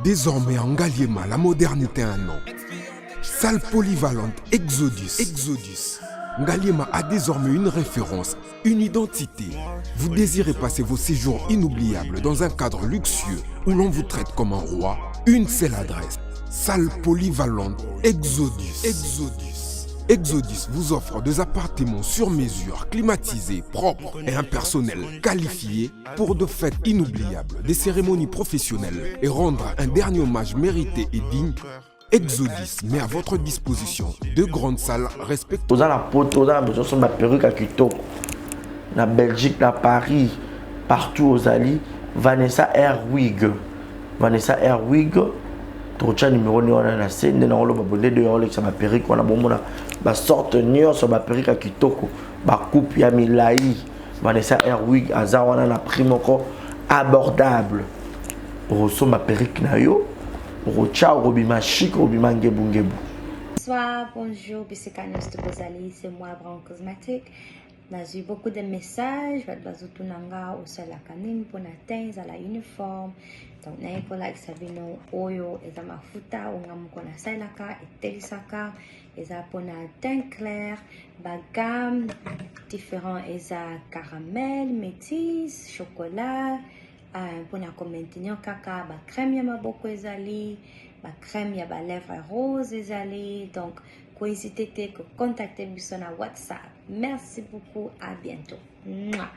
Désormais en Ngaliema, la modernité a un nom. Salle polyvalente Exodus. Ngaliema a désormais une référence, une identité. Vous désirez passer vos séjours inoubliables dans un cadre luxueux où l'on vous traite comme un roi? Une seule adresse. Salle polyvalente Exodus. Exodus vous offre des appartements sur mesure, climatisés, propres et un personnel qualifié pour de fêtes inoubliables, des cérémonies professionnelles et rendre un dernier hommage mérité et digne. Exodus met à votre disposition deux grandes salles respectueuses. Dans la poto, dans la perruque à Kitoko, na Belgique, na Paris, partout aux alliés, Vanessa Airwig. Trocha numéro ni wana na scène na ngolo babonde de Rolex sa perruque wana bomona ba sorte nion sur ba perruque à Kitoko ba coupe ya milai Vanessa Airwig aza wana na prix moko abordable oso ma perruque na yo rocha robima chic robima ngebu. Bonsoir, bonjour, Bissekanos de Bozali, c'est moi Brown Cosmétique. J'ai eu beaucoup de messages, bazutunanga usala kanim pona tens à la uniforme. Donc na ikola isabino oyo eza mafuta ongam kona salaka etelisaka eza pona teint clair, bagam différents eza caramel, métis, chocolat, pona commentinyo kaka ba crème ya maboko ezali, ba crème ya ba lèvres rose ezali. Donc n'hésitez pas à contacter sur WhatsApp. Merci beaucoup, à bientôt. Mouah.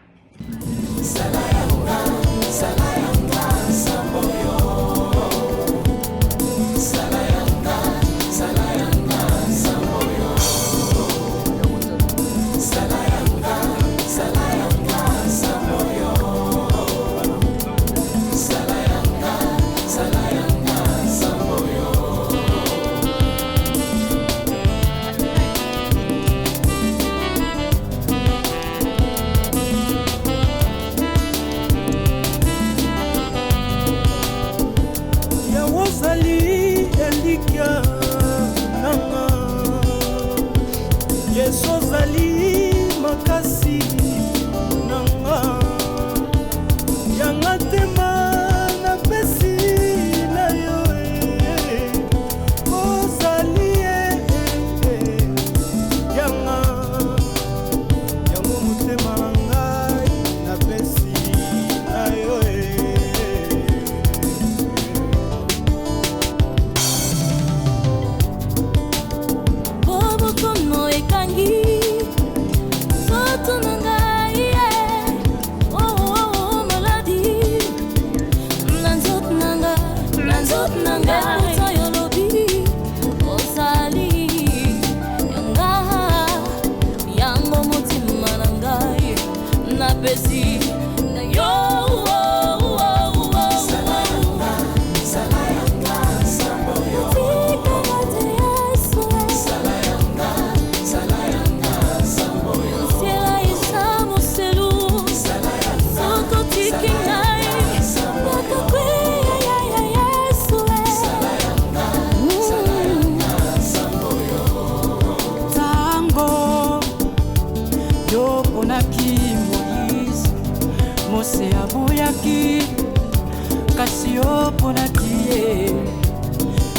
pasi yo ponaki ye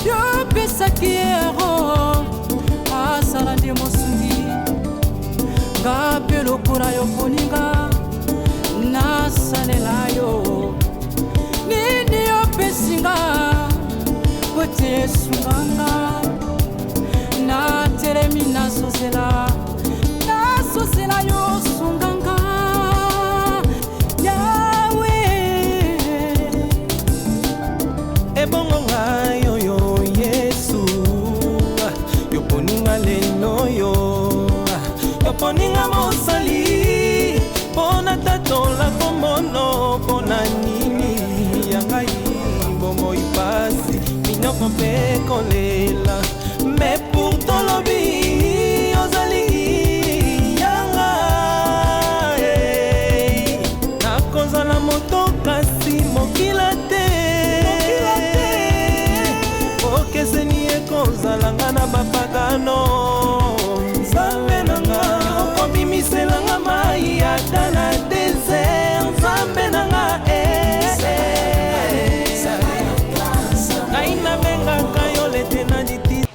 yo pesaki ero asala nde mosungi nga mpe lokola yo poninga nasalela yo nini yopesinga kote esunganga natelemi nasozela yo sunganga yawe ebongo ngayo yo Yesu yoponinga lelo yoponinga mosali pona tatola komono pona nini yangai bomo ipasi minoko mpe kolela mais pour tolobi ozali yanga nakozala moto kasi mokila te okeseni ekozalanga na bapagano nzambe nanga okobimiselanga mai ata na desert nzambe nanga ngai nabengaka yo lete na diti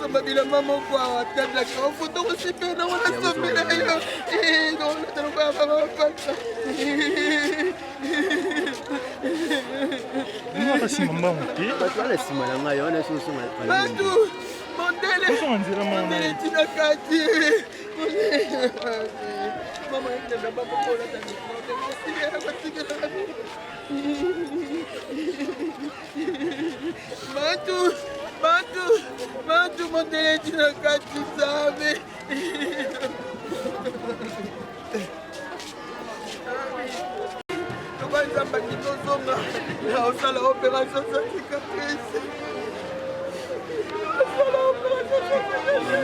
Nzamba bila mama kwa tabla kwa foto kusipenda wala somela hiyo. Ndio ndio baba pata. Mwa kasi mamba muti. Batu ala sima na ngai wana susu ma. Batu mondele. Koso nzira mama. Mondele tina kati. Mama yenda na baba kola tani. Bantu mondele tina kati sabe. Nzamba kitozonga na osala opération sa cicatrice. Osala opération sa cicatrice.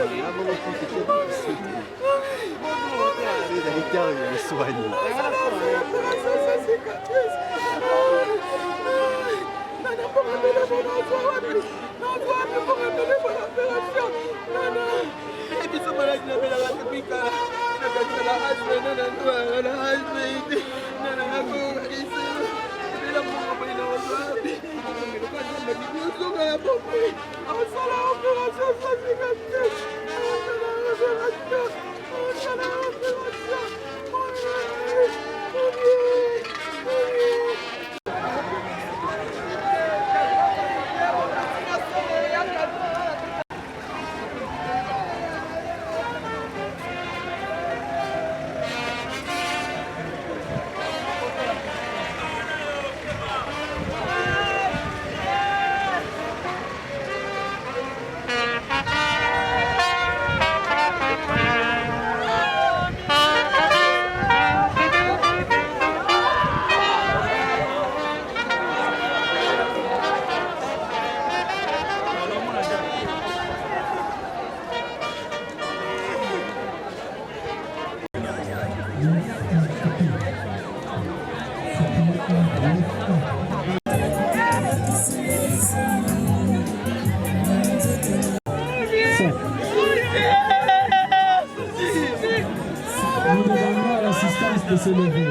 De se lever.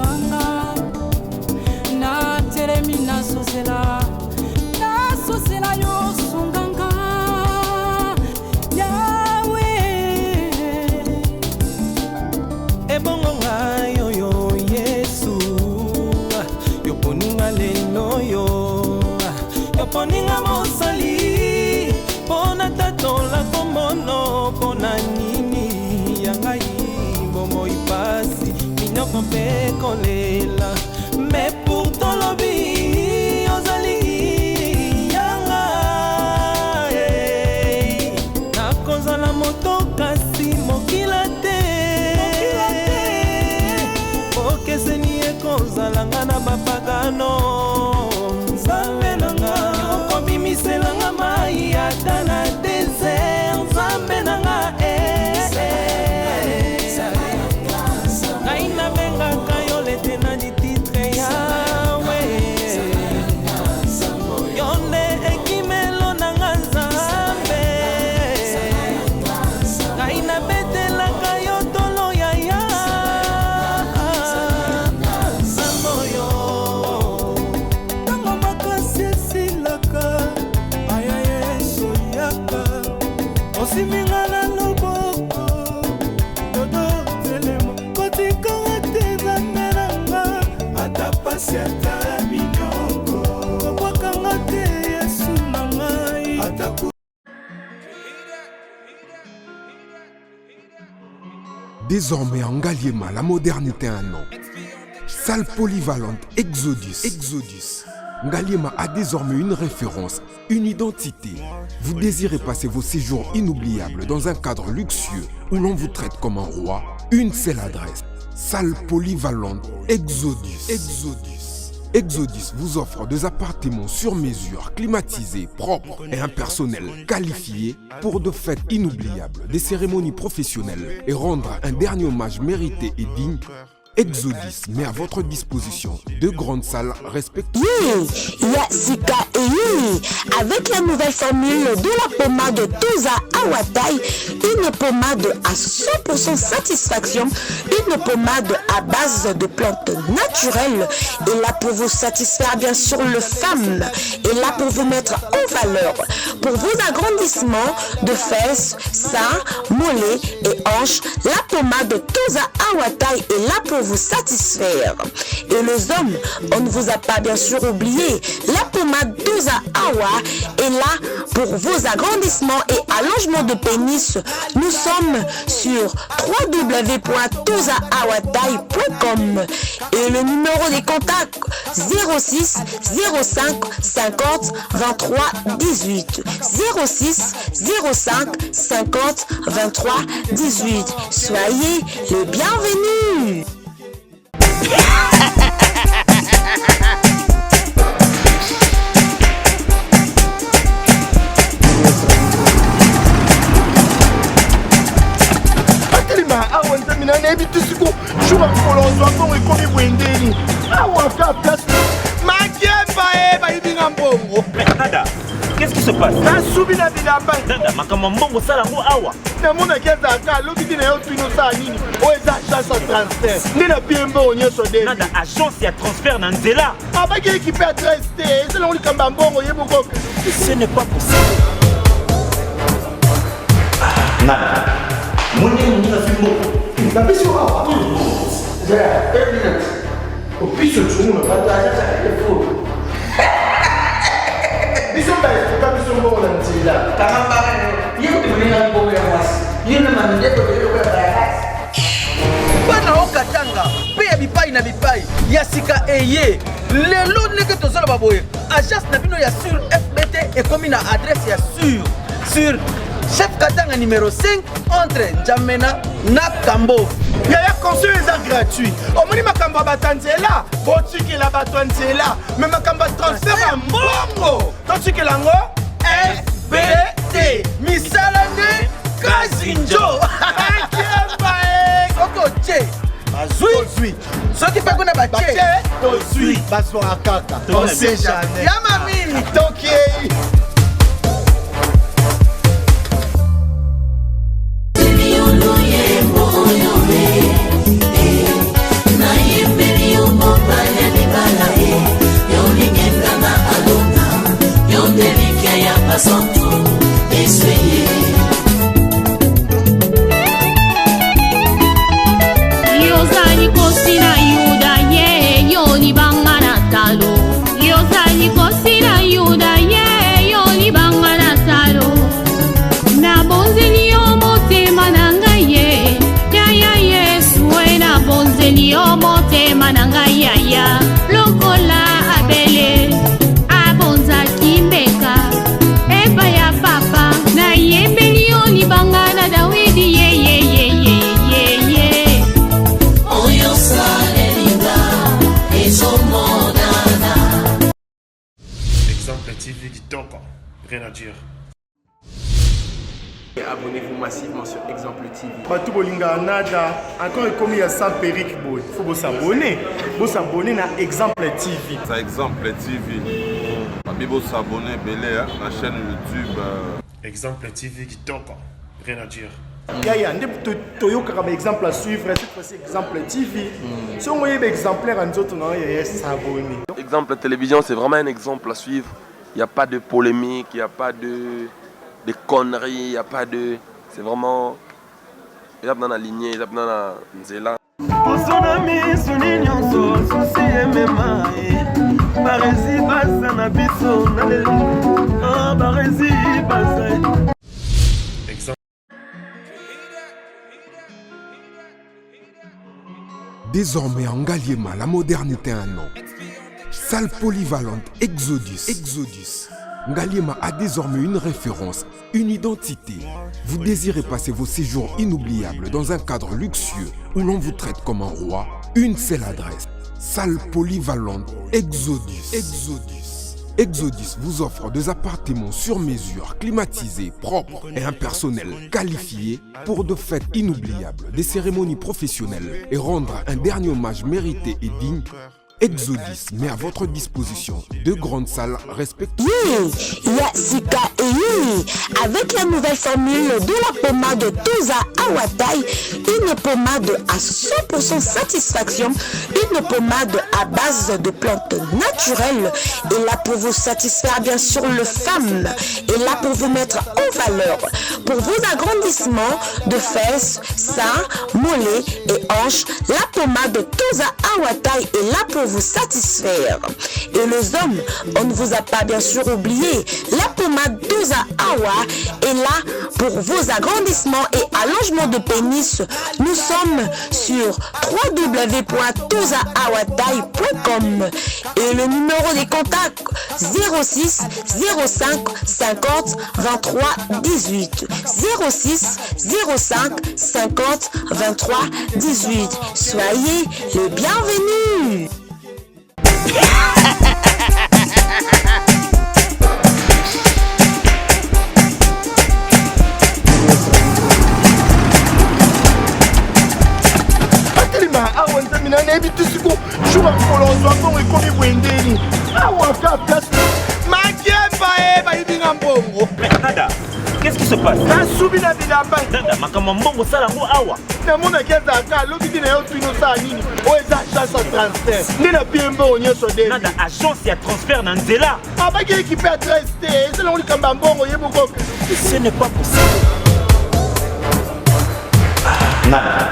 sunganga na telemi na sosela yo sunganga yawe ebongo ngayo yo Yesu yoponinga lelo yo poninga mosali pona tatola komono pona nini yangai bomo ipasi minoko pe kolela mais pour ton lobby ozali yanga nakozala moto kasi mokila te okeseni ekozalanga na bapagano nzambe nanga okobimiselanga mai ata na desert nzambe nanga ngai nabengaka yo lete na dititre yawe yo nde ekimelo nanga nzambe ngai nabetelaka yo tolo yaya nzambe oyo ntango makasi esilaka aya yesu yaka osiminga na loboko dodo telemo kotikanga te nzambe nanga ata pasi ata minoko kobwakanga te yesu na ngai ata Désormais en Ngaliema, la modernité a un nom. Salle polyvalente Exodus. Ngaliema a désormais une référence, une identité. Vous désirez passer vos séjours inoubliables dans un cadre luxueux où l'on vous traite comme un roi? Une seule adresse. Salle polyvalente Exodus. Exodus vous offre des appartements sur mesure, climatisés, propres et un personnel qualifié pour de fêtes inoubliables, des cérémonies professionnelles et rendre un dernier hommage mérité et digne. Exodus met à votre disposition deux grandes salles respectives. Yasika et Yumi, avec la nouvelle formule de la pommade Toza Awatai, une pommade à 100% satisfaction, une pommade à base de plantes naturelles, et là pour vous satisfaire bien sûr le femme, et là pour vous mettre en valeur, pour vos agrandissements de fesses, seins, mollets et hanches, la pommade Toza Awatai est là pour vous satisfaire. Et les hommes, on ne vous a pas bien sûr oublié, la pommade Toza Awa est là pour vos agrandissements et allongements de pénis. Nous sommes sur www.tozaawatai.com et le numéro des contacts 06 05 50 23 18 06 05 50 23 18. Soyez les bienvenus. awa nzambe na nayebi tisiko jour akolonzo mbongo ekomi bwendeni awa ka place makemba bayibinga mbongo. Dada, qu'est-ce qui se passe? nasubi na bilamba Dada, makambo mbongo sala ngo awa namonaki ezalaka loki ntina yo twino osala nini oyo eza agence ya transfert nde na pie mbongo nyonso de Dada, agence ya transfert na nzela abaki ekipe adresse te ezalango likambo ya mbongo yeboko. Ce n'est pas possible. Nada Mwenye mwenye fimbo napesi yo awa opiso tsumu na pata biso baesuka biso mbongo na nzela bana okatanga mpe ya bipai na bipai ya sika eye lelo ndenge tozoloba boye agence na bino ya sur fbt ekomi na adresse ya sur chef Katanga numéro 5 entre Njamena na Kambo. Yaya conseil eza gratuit. Omoni makambo ya bato nzela botikela bato nzela me makambo ya transfert ya mbongo totikela ngo FBT misala nde kazinjo soki bazwi soki mpe kuna batie tozwi bazwaka kaka osejane ya mamini tokei. Naye mberi sans tout essuyer. Yozani kosina yuda ye yoni bangana talo. Yozani kosina yuda ye yoni bangana talo. Na bonzeli yo motema nanga ye. Ya Yesu we na bonzeli yo motema nanga ya. Lokola abele abonza kimbeka. Eba ya papa na ye milioni bangana Dawidi ye. Exemple TV Kitoko, rien à dire. Abonnez-vous massivement sur Exemple TV. Batou bolinga nada, encore comme il y a 100 périques, il faut vous s'abonner. Vous s'abonner à Exemple TV. C'est Exemple TV. Vous s'abonner à la chaîne YouTube. Exemple TV Kitoko, rien à dire. Il y a un exemple à suivre, cette fois-ci Exemple TV. Si on voit un exemplaire, on doit s'abonner. Exemple télévision, c'est vraiment un exemple à suivre. Il n'y a pas de polémique, il n'y a pas de conneries, il n'y a pas de... C'est vraiment... Il y a dans la lignée, il y a dans la nzela. Désormais en Ngaliema, la modernité a un nom. Salle polyvalente Exodus. Ngaliema a désormais une référence, une identité. Vous désirez passer vos séjours inoubliables dans un cadre luxueux où l'on vous traite comme un roi? Une seule adresse. Salle polyvalente Exodus. Exodus vous offre des appartements sur mesure, climatisés, propres et un personnel qualifié pour de fêtes inoubliables, des cérémonies professionnelles et rendre un dernier hommage mérité et digne. Exodus met à votre disposition deux grandes salles respectives. Yasika et Yumi, avec la nouvelle formule de la pommade Toza Awatai, une pommade à 100% satisfaction, une pommade à base de plantes naturelles, et là pour vous satisfaire bien sûr le femme, et là pour vous mettre en valeur, pour vos agrandissements de fesses, seins, mollets et hanches, la pommade Toza Awatai est là pour vous satisfaire. Et les hommes, on ne vous a pas bien sûr oublié, la pommade Toza Awa est là pour vos agrandissements et allongements de pénis. Nous sommes sur www.tozaawatai.com et le numéro des contacts 06 05 50 23 18 06 05 50 23 18. Soyez les bienvenus. Nada, qu'est-ce qui se passe? Nada, agence et transfert dans Nzela. Ce n'est pas possible. Nada,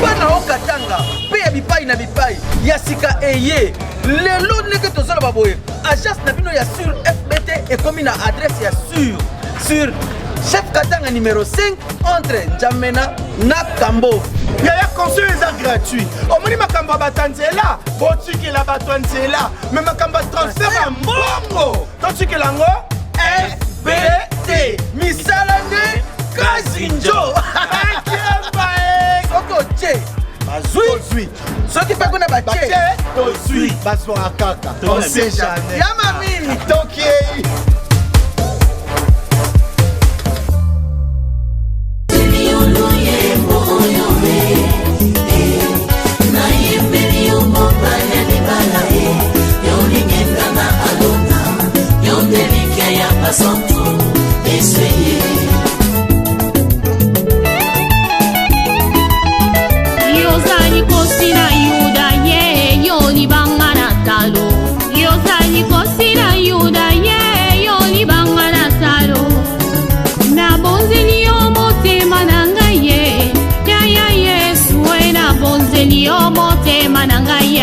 bana okatanga pe ya bipai na bipai ya sika eye lelo ndenge tozala baboye agence na bino ya sur FBT ekomi na adresse ya sur chef katanga numéro 5 entre Njamena na Kambo. Yaya conseil est gratuit. Omoni makamba batanzela, botikela batanzela, mais makamba transfert à mbongo. Totikela ngo FBT. Misalane Kazinjo. Oko che. Bazui. Soki pa kuna bache. Tozui. Baso akaka. On sait jamais. Yamami. Tokiei.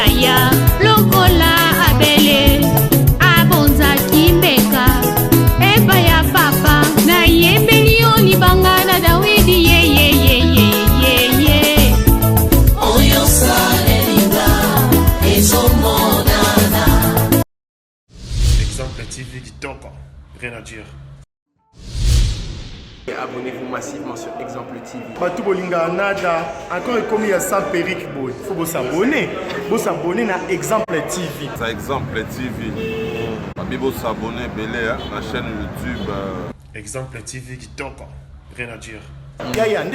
ya lokola abele abonzaki mbeka epa ya papa na yembeli yo libanga na Dawidi ye oyo salenga ezomonana. Exemple TV Kitoko, rien à dire. Abonnez-vous massivement sur Exemple TV. Batou bolinga nada, encore commis à sans périque boy. Faut vous s'abonner. Vous s'abonner à Exemple TV. Ça Exemple TV. Vous s'abonner belé à la chaîne YouTube. Exemple TV Kitoko, rien à dire. Yaya,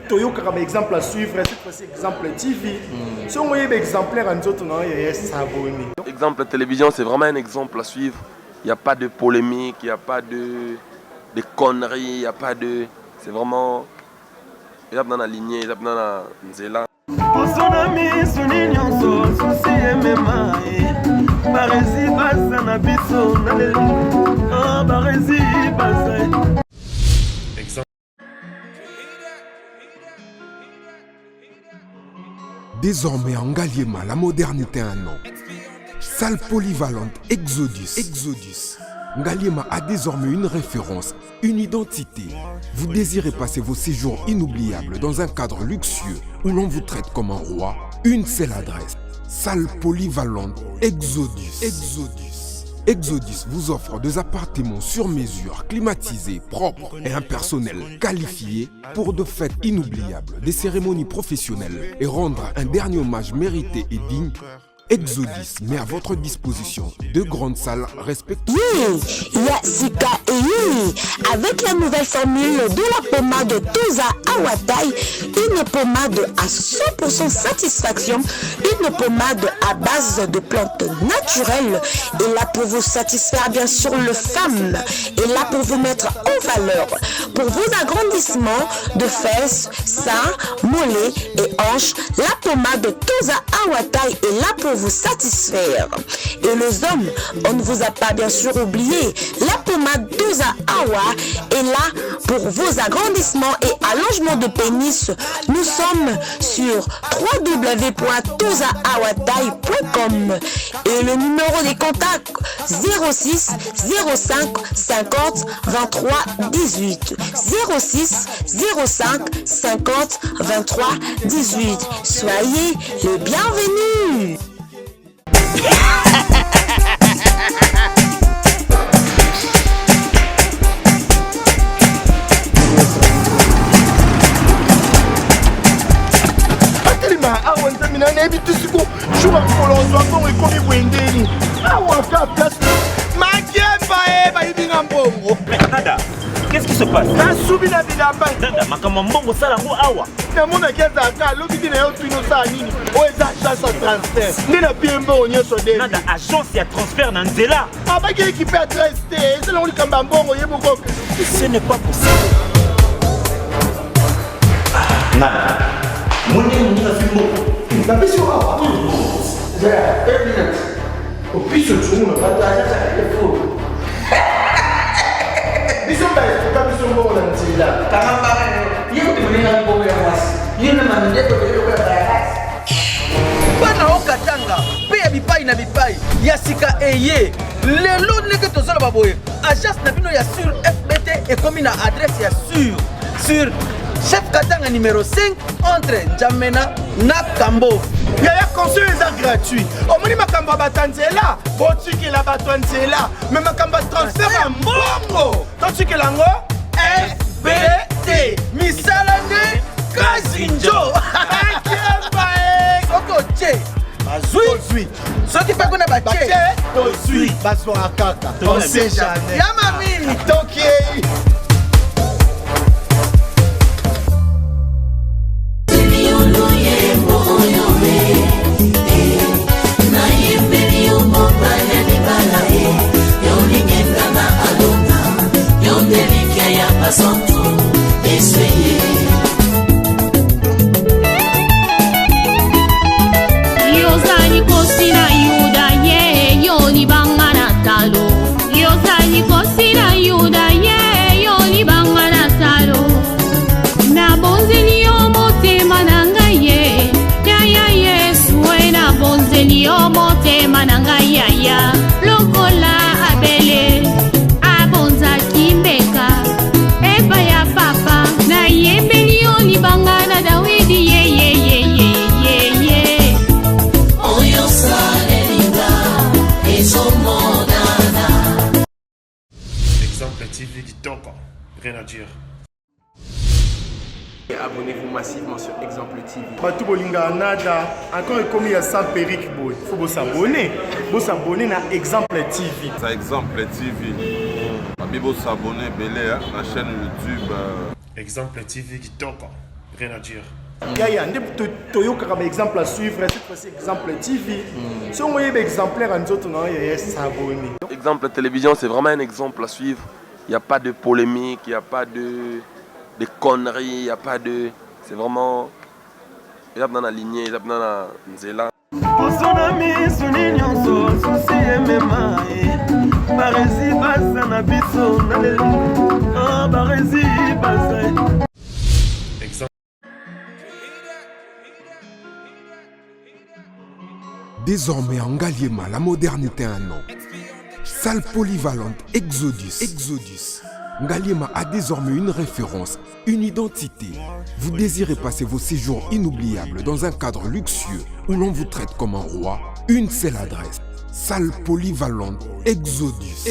Toyoka comme exemple à suivre, cette fois-ci Exemple TV. Si on voyait exemplaire en autres, on va s'abonner. Exemple télévision, c'est vraiment un exemple à suivre. Il n'y a pas de polémique, il n'y a pas de conneries, il n'y a pas de... C'est vraiment... Il y a dans la lignée, il y a dans la nzela. Désormais en Ngaliema, la modernité a un nom. Salle polyvalente Exodus. Ngaliema a désormais une référence, une identité. Vous désirez passer vos séjours inoubliables dans un cadre luxueux où l'on vous traite comme un roi? Une seule adresse. Salle polyvalente Exodus. Exodus vous offre des appartements sur mesure, climatisés, propres et un personnel qualifié pour de fêtes inoubliables, des cérémonies professionnelles et rendre un dernier hommage mérité et digne. Exodus met à votre disposition deux grandes salles respectives. Yasika Eyini, avec la nouvelle formule de la pommade Toza Awatai, une pommade à 100% satisfaction, une pommade à base de plantes naturelles, et là pour vous satisfaire bien sûr le femme, et là pour vous mettre en valeur, pour vos agrandissements de fesses, seins, mollets et hanches, la pommade Toza Awatai est là pour vous satisfaire. Et les hommes, on ne vous a pas bien sûr oublié, la pommade Toza Awa est là pour vos agrandissements et allongements de pénis. Nous sommes sur www.tozaawatai.com et le numéro des contacts 06 05 50 23 18 06 05 50 23 18. Soyez les bienvenus. Nada, qu'est-ce qui se passe? Nada, makamambongo sala ngo awa. Namona keza ka lobi na yo twino sa nini? O eza agence transfert. Ndina biembo onyeso de. Nada agence ya transfert na nzela. Abaki équipe adresse te, c'est là on likamba mbongo yeboko. Ce n'est pas possible. Nada. Moni na fimbo. Na bisi awa. Ja, evidence. O piso tsumu na pata ja telefone. Biso ba est pas biso mbongo na nzela. Kangamba yo timulina mbongo ya mwasi. Yena mandeto de yo ya bayas. Bana okatanga pe ya bipai na bipai ya sika eye. Lelo neke tozala baboye. Agence na bino ya sur FBT et comme na adresse ya sur Chef Katanga numéro 5 entre Njamena na Kambo. Yaya conseil est gratuit. Au moni makamba batanzela, botiki la batanzela, mais makamba transfert en bongo. Totiki lango FBT Misalane Kazinjo. Soko che Bazui. Soki pa kona bache Tozui Basora kaka. On sait jamais. Yamami Toki. Yozani kosina yuda ye yoni bangana talo. Yozani kosina yuda ye yo motema na ngai yaya lokola abele abonzaki mbeka epa ya papa na yembeli yo libanga na Dawidi ye oyo salenga ezomonana. Exemple TV Kitoko, rien à dire. Abonnez-vous massivement sur Exemple TV. Batou bolinga nada, encore comme il y a 100 perruques boy. Faut vous s'abonner. Vous s'abonner à Exemple TV. Ça Exemple TV. Vous s'abonner belé à la chaîne YouTube. Exemple TV Kitoko, rien à dire. Yaya, toyoka comme exemple à suivre, cette fois-ci Exemple TV. Si on voyait exemplaire en autres, non, yaya s'abonner. Exemple télévision, c'est vraiment un exemple à suivre. Il n'y a pas de polémique, il n'y a pas de conneries, il n'y a pas de... C'est vraiment... Il y a dans la lignée, il y a dans la nzela. Désormais en Ngaliema, la modernité a un nom. Salle polyvalente Exodus. Ngaliema a désormais une référence, une identité. Vous désirez passer vos séjours inoubliables dans un cadre luxueux où l'on vous traite comme un roi? Une seule adresse. Salle polyvalente Exodus.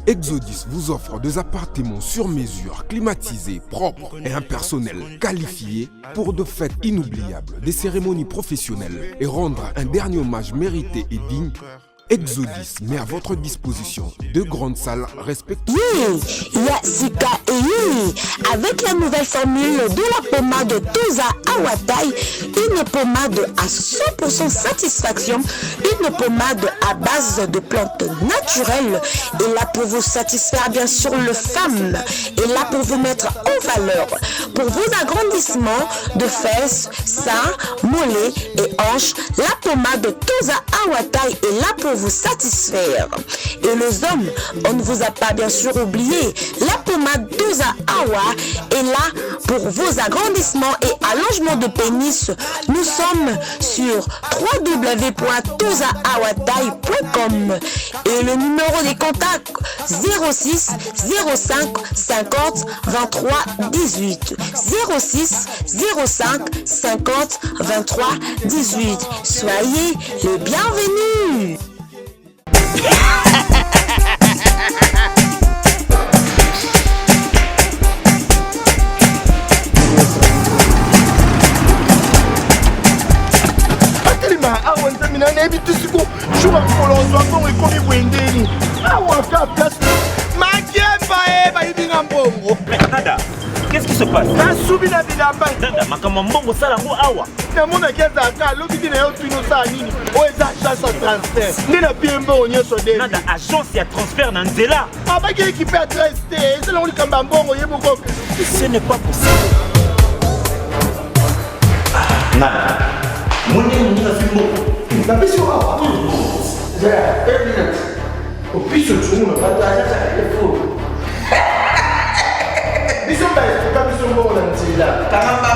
Exodus vous offre des appartements sur mesure, climatisés, propres et un personnel qualifié pour de fêtes inoubliables, des cérémonies professionnelles et rendre un dernier hommage mérité et digne. Exodus met à votre disposition deux grandes salles respectives. Yasika et Yumi, avec la nouvelle formule de la pommade Toza Awatai, une pommade à 100% satisfaction, une pommade à base de plantes naturelles, est là pour vous satisfaire bien sûr le femme, est là pour vous mettre en valeur, pour vos agrandissements de fesses, seins, mollets et hanches. La pommade Toza Awatai est là pour vous satisfaire. Et les hommes, on ne vous a pas bien sûr oublié, la pommade Toza Awa est là pour vos agrandissements et allongements de pénis. Nous sommes sur www.tozaawatai.com et le numéro des contacts 06 05 50 23 18 06 05 50 23 18. Soyez les bienvenus. Nada, qu'est-ce qui se passe? Nada, makambo mbongo sala ngo awa. Namona keza ka lobi na yo tuno sa nini? O eza agence de transfert. Ndina piembo onyeso de. Nada agence ya transfert na nzela. Aba ki équipe adresse te, c'est là on kamba mbongo yeboko. Ce n'est pas possible. Nada. Mwenye na fimbo. Na biso awa. Ja, minute. O piso tuno na bataja sa telefo. Biso ba est biso mbongo na nzela. Kama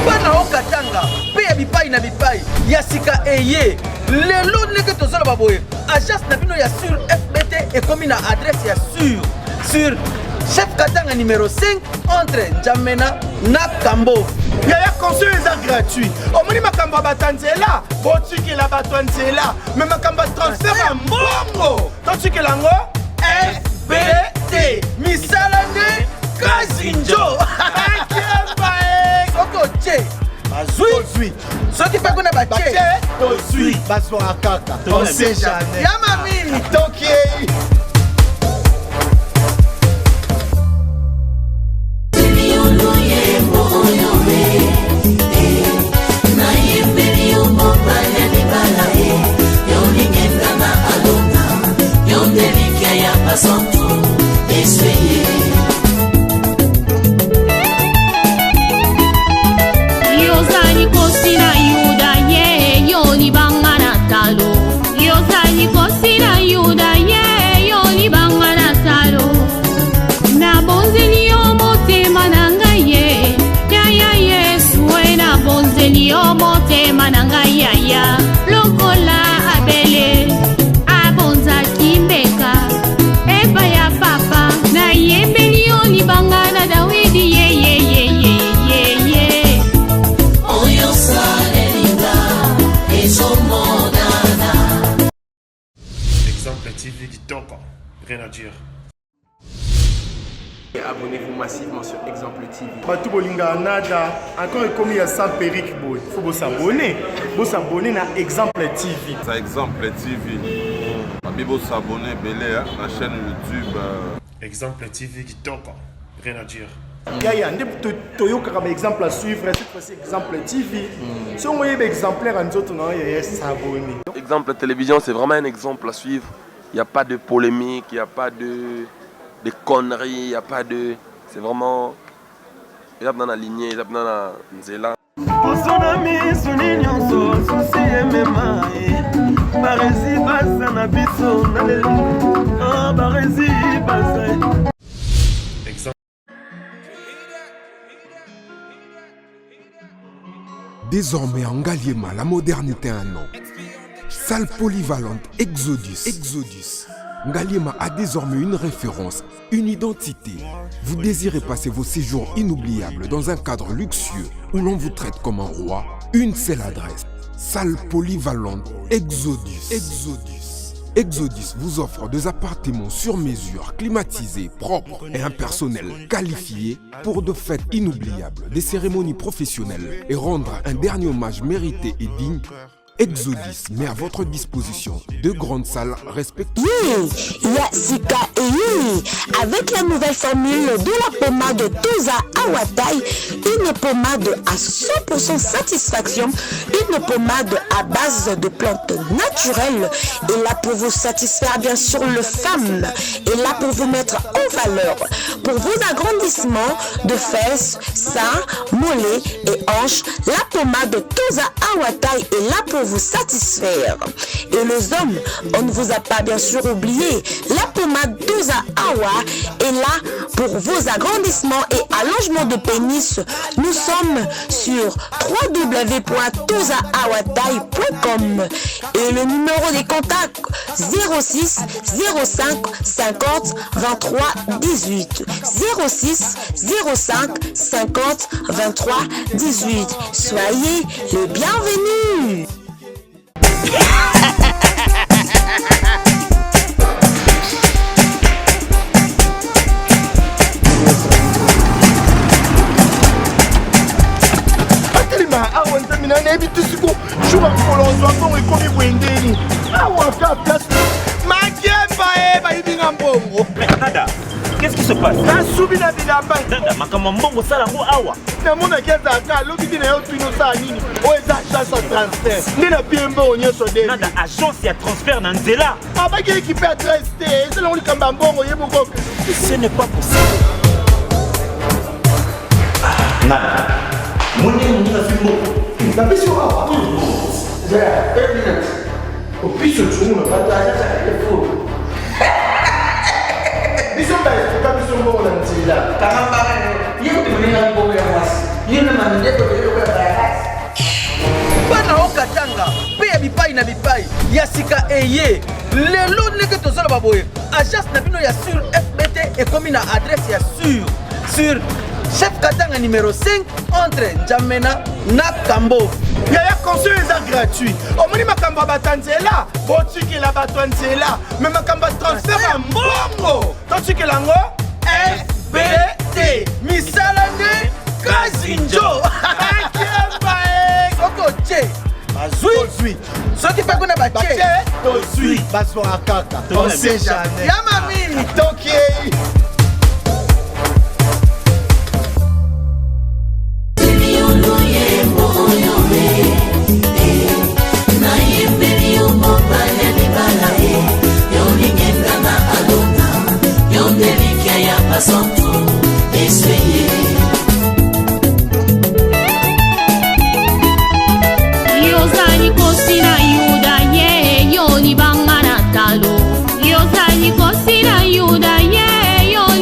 bana okatanga pe ya bipai na bipai ya sika eye lelo ndenge tozala baboye agence na bino ya sur FBT ekomi na adresse ya sur chef katanga numéro 5 entre Njamena na Kambo. Yaya conseil est gratuit. Omoni makambo batanzela, botikela bato nzela, mais makambo transfert ya mbongo. Totikela ngo FBT. Misalane Kazinjo. Okoche. Bazui. Soki pa kuna bache. Tozui. Baso akaka. On sait jamais. Yamami. Tokiei. Yozani kosi na Yuda ye yoni bangana talo. Yozani kosi na Yuda ye abonzeli yo motema na ngai yaya lokola abele abonzaki mbeka epai ya papa nayembeli yo libanga na dawidi yeyeyeyeyeye oyo salenga ezomonana. Exemple TV Kitoko, rien à dire. Abonnez-vous massivement sur Exemple TV. Batou bolinga nada, encore commis à 100 perruques boy. Faut vous s'abonner. Vous s'abonner à Exemple TV. Ça Exemple TV. Vous s'abonner belé la chaîne YouTube. Exemple TV Kitoko, rien à dire. Yaya, Toyo comme exemple à suivre, cette fois-ci Exemple TV. Si on voyait exemplaire en autres, non, il y a s'abonner. Exemple télévision, c'est vraiment un exemple à suivre. Il n'y a pas de polémique, il n'y a pas de conneries, il n'y a pas de... C'est vraiment... Il y a dans la lignée, il y a dans la nzela. Désormais en Ngaliema, la modernité a un nom. Salle polyvalente Exodus. Ngaliema a désormais une référence, une identité. Vous désirez passer vos séjours inoubliables dans un cadre luxueux où l'on vous traite comme un roi? Une seule adresse. Salle polyvalente Exodus. Exodus vous offre des appartements sur mesure, climatisés, propres et un personnel qualifié pour de fêtes inoubliables, des cérémonies professionnelles et rendre un dernier hommage mérité et digne. Exodus met à votre disposition deux grandes salles respectives. Yasika Eyini, avec la nouvelle formule de la pommade Toza Awatai, une pommade à 100% satisfaction, une pommade à base de plantes naturelles, est là pour vous satisfaire bien sûr le femme, est là pour vous mettre en valeur, pour vos agrandissements de fesses, seins, mollets et hanches. La pommade Toza Awatai est là pour vous satisfaire. Et les hommes, on ne vous a pas bien sûr oublié, la pommade Toza Awa est là pour vos agrandissements et allongements de pénis. Nous sommes sur www.tozaawatai.com et le numéro des contacts 06 05 50 23 18 06 05 50 23 18. Soyez les bienvenus. awa nzamina nayebi tisiko shuka kolonzwa mbongo ekomi bwendeni awa ka place makemba bayibinga mbongo. Nada, qu'est-ce qui se passe? nasubi na bilamba Nada, makambo mbongo salango awa namonaki ezalaka lobi na yo twino osala nini oyo eza agence ya transfert nde na pie mbongo nyonso de Nada, agence ya transfert na nzela abaki ekipe adresse te ezalango likambo ya mbongo yebukoke. Ce n'est pas possible. Nada, moni na fimbo na biso awa zera 1 minute opiso tsumu na pata acha telefone biso ba ka biso mbongo na nzela kama yeye tumelinga mbongo ya mwasi yeye na mandeko leo kwa baraka bana okatanga pe ya bipai na bipai ya sika eye lelo ndenge tozala baboye agence na bino ya sur FBT ekomi na adresse ya sur Chef Katanga numéro 5 entre Njamena na Kambo. Yaya conseil est gratuit. Omoni makamba batanzela, botiki la batanzela, mais makamba transfert en bongo. Totiki lango FBT. Misalane Kazinjo. Akemba Soko che. Bazui. Soki pe kuna bache. Tozui. Baso akaka. On sait jamais. Yamami. Toki. Yozani kosina yuda ye yoni bangana talo. Yozani kosina yuda ye yoni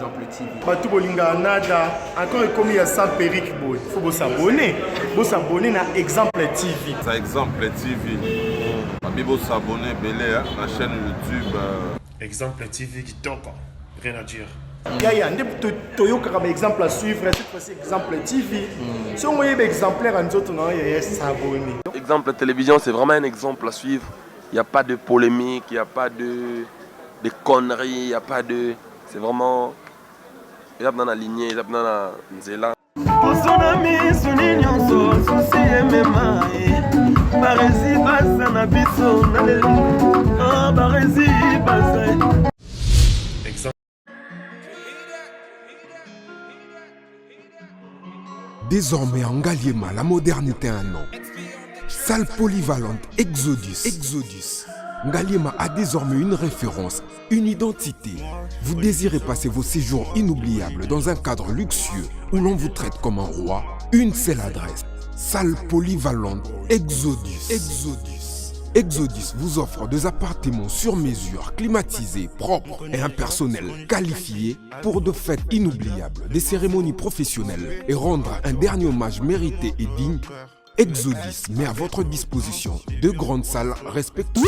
Exemple TV. Batou bolinga nada, encore comme il y a 100 perruques, il faut vous s'abonner. Vous s'abonner à Exemple TV. C'est Exemple TV. Vous s'abonner belé à la chaîne YouTube. Exemple TV qui toque, rien à dire. Il y a un exemple à suivre, cette fois-ci Exemple TV. Si on voit exemplaire en autres, il y a s'abonner. Exemple télévision, c'est vraiment un exemple à suivre. Il n'y a pas de polémique, il n'y a pas de conneries, il n'y a pas de... C'est vraiment... Il y a dans la lignée, il y a dans la nzela. Désormais en Ngaliema, la modernité a un nom. Salle polyvalente Exodus. Ngaliema a désormais une référence, une identité. Vous désirez passer vos séjours inoubliables dans un cadre luxueux où l'on vous traite comme un roi? Une seule adresse. Salle polyvalente Exodus. Exodus vous offre des appartements sur mesure, climatisés, propres et un personnel qualifié pour de fêtes inoubliables, des cérémonies professionnelles et rendre un dernier hommage mérité et digne. Exodus met à votre disposition deux grandes salles respectives.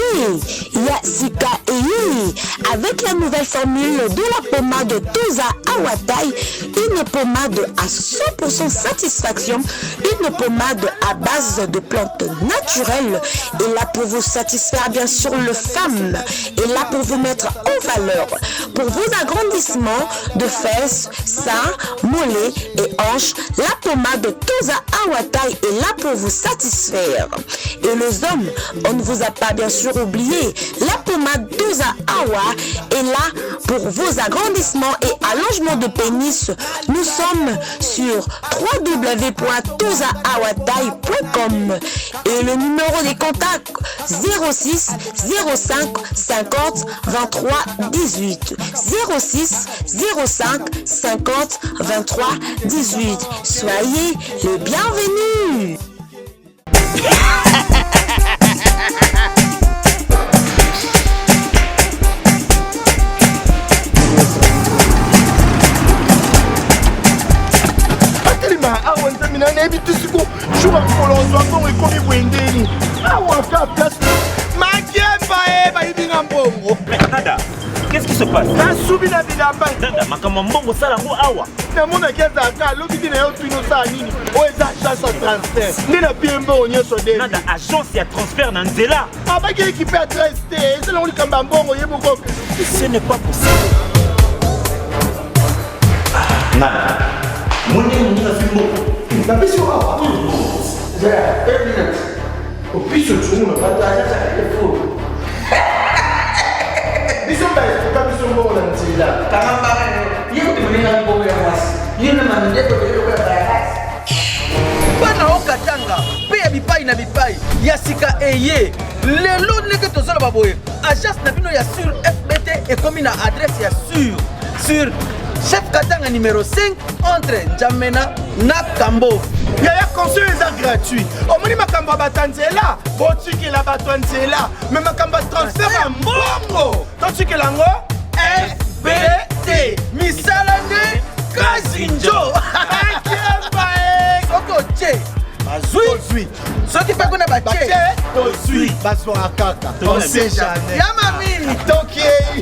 Yasika et Yumi, avec la nouvelle formule de la pommade Toza Awatai, une pommade à 100% satisfaction, une pommade à base de plantes naturelles, et là pour vous satisfaire bien sûr le femme, et là pour vous mettre en valeur, pour vos agrandissements de fesses, seins, mollets et hanches, la pommade Toza Awatai est là pour vous satisfaire. Et les hommes, on ne vous a pas bien sûr oublié, la pommade Toza Awa est là pour vos agrandissements et allongements de pénis. Nous sommes sur www.tozaawatai.com et le numéro des contacts 06 05 50 23 18 06 05 50 23 18. Soyez les bienvenus. Nada, qu'est-ce qui se passe? Nada, agence et transfert dans Nzela. Ce n'est pas possible. Nada. bana okatanga pe ya bipai na bipai ya sika eye lelo ndenge tozala baboye agence na bino ya sur FBT ekomi na adresse ya sur chef katanga numéro 5 entre Njamena na Kambo. Yaya conseil eza gratuit. Omoni makambo batanzela, botikela bato nzela, mais makambo transfert ya mbongo. Totikela ngo FBT. Misala nde Kazinjo. Soko che. Bazui. Soki pe kuna bache. Tozui. Baswa kaka. On sait jamais. Ya mami. Tokiei.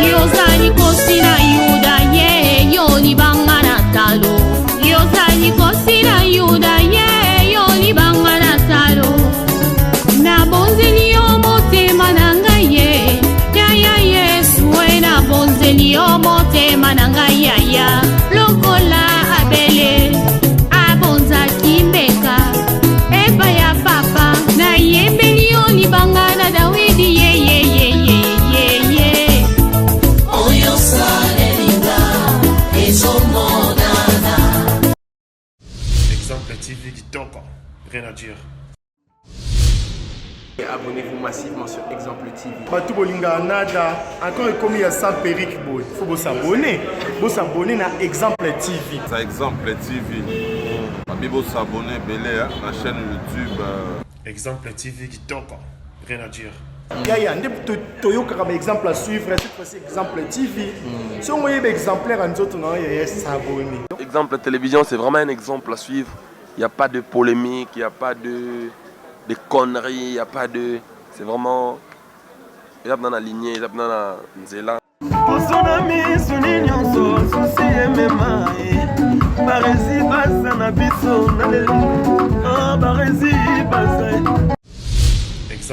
Yozani kosina yuda ye yoni bangana talo. Yozani kosina yuda ye yoni abonnez-vous massivement sur Exemple TV. Batou bolinga nada, encore comme il y a sans périque, il faut vous s'abonner. Vous s'abonner à Exemple TV. C'est Exemple TV. Vous s'abonner belé à la chaîne YouTube. Exemple TV qui toque, rien à dire. Yaya, Toyo comme exemple à suivre, cette fois-ci Exemple TV. Si on voyait exemplaire en autres, non, il y a s'abonner. Exemple télévision, c'est vraiment un exemple à suivre. Il n'y a pas de polémique, il n'y a pas de conneries, il n'y a pas de... C'est vraiment... Il y a dans la lignée, il y a dans la nzela. Parezi basa na biso na lelo